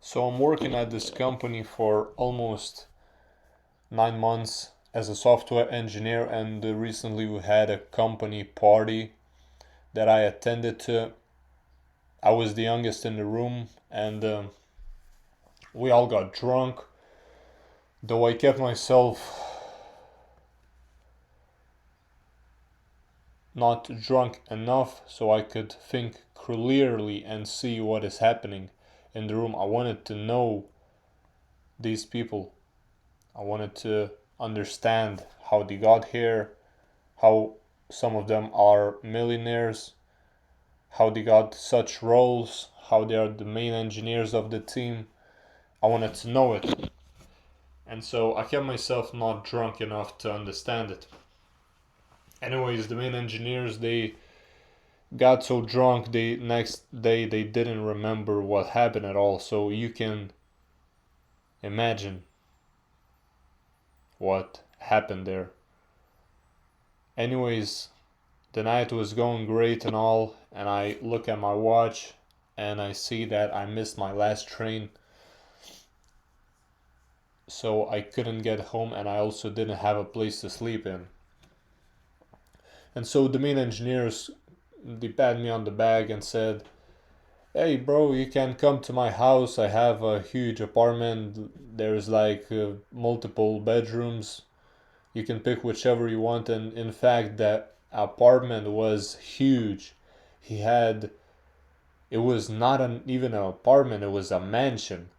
So I'm working at this company for almost 9 months as a software engineer, and recently we had a company party that I attended to. I was the youngest in the room, and we all got drunk. Though I kept myself not drunk enough so I could think clearly and see what is happening in the room. I wanted to know these people. I wanted to understand how they got here, how some of them are millionaires, how they got such roles, how they are the main engineers of the team. I wanted to know it. And so I kept myself not drunk enough to understand it. Anyways, the main engineers, they got so drunk the next day they didn't remember what happened at all. So you can imagine what happened there. Anyways, the night was going great and all, and I look at my watch and I see that I missed my last train, so I couldn't get home, and I also didn't have a place to sleep in. And so the main engineers, they pat me on the back and said, "Hey bro, you can come to my house. I have a huge apartment. There's like multiple bedrooms. You can pick whichever you want." And in fact, that apartment was huge. He had It was not even an apartment, it was a mansion.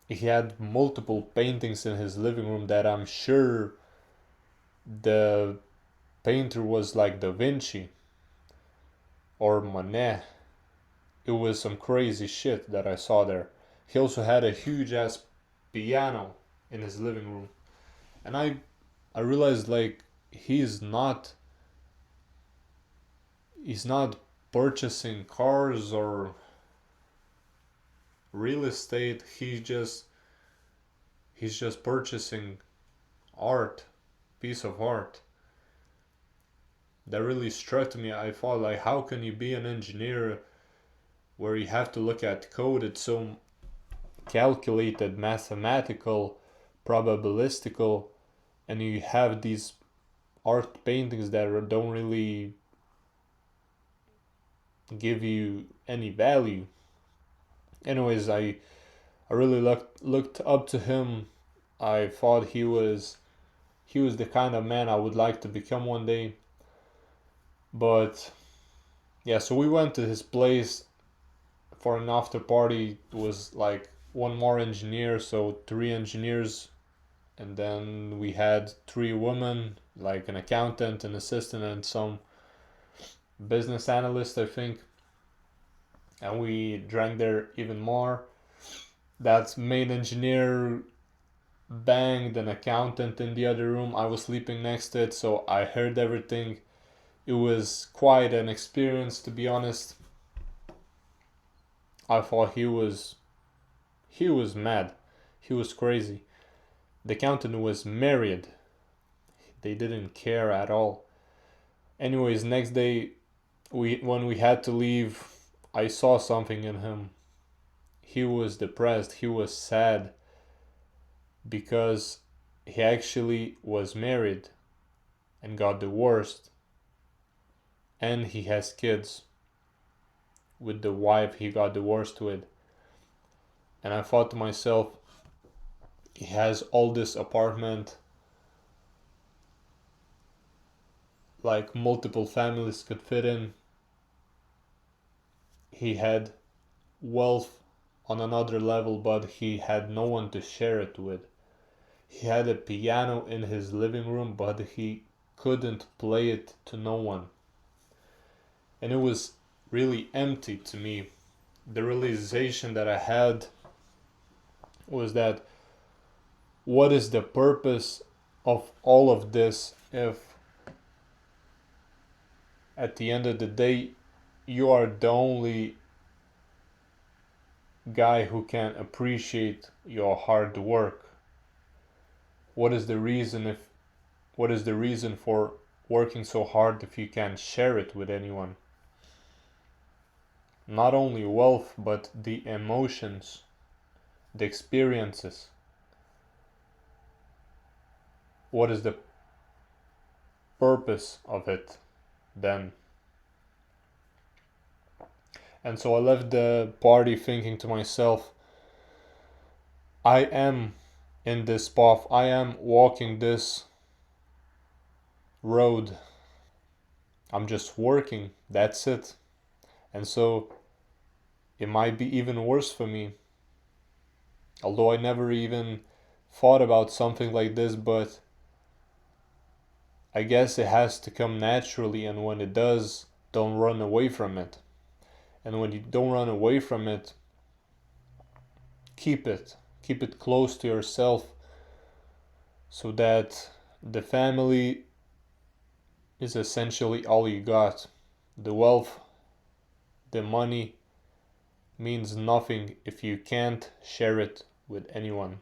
He had multiple paintings in his living room that I'm sure the painter was like Da Vinci or Monet. It was some crazy shit that I saw there. He also had a huge ass piano in his living room. And I realized like he's not purchasing cars or real estate. He's just purchasing art, piece of art. That really struck me. I thought like, how can you be an engineer where you have to look at code? It's so calculated, mathematical, probabilistical, and you have these art paintings that don't really give you any value. Anyways, I really looked up to him. I thought he was the kind of man I would like to become one day. But yeah, so we went to his place for an after party. It was like one more engineer, so three engineers, and then we had three women, like an accountant, an assistant, and some business analyst, I think. And we drank there even more. That main engineer banged an accountant in the other room. I was sleeping next to it, so I heard everything. It was quite an experience, to be honest. I thought he was mad. He was crazy. The accountant was married. They didn't care at all. Anyways, next day, when we had to leave, I saw something in him. He was depressed. He was sad because he actually was married and got divorced, and he has kids with the wife he got divorced with. And I thought to myself, he has all this apartment, like multiple families could fit in. He had wealth on another level, but he had no one to share it with. He had a piano in his living room, but he couldn't play it to no one. And it was really empty to me. The realization that I had was that, what is the purpose of all of this if at the end of the day you are the only guy who can appreciate your hard work? What is the reason if what is the reason for working so hard if you can't share it with anyone? Not only wealth, but the emotions. the experiences. What is the purpose of it then? And so I left the party thinking to myself, I am in this path, I am walking this road, I'm just working, that's it. And so it might be even worse for me. Although I never even thought about something like this, but I guess it has to come naturally, and when it does, don't run away from it. And when you don't run away from it, keep it. Keep it close to yourself so that the family is essentially all you got. The wealth, the money means nothing if you can't share it with anyone.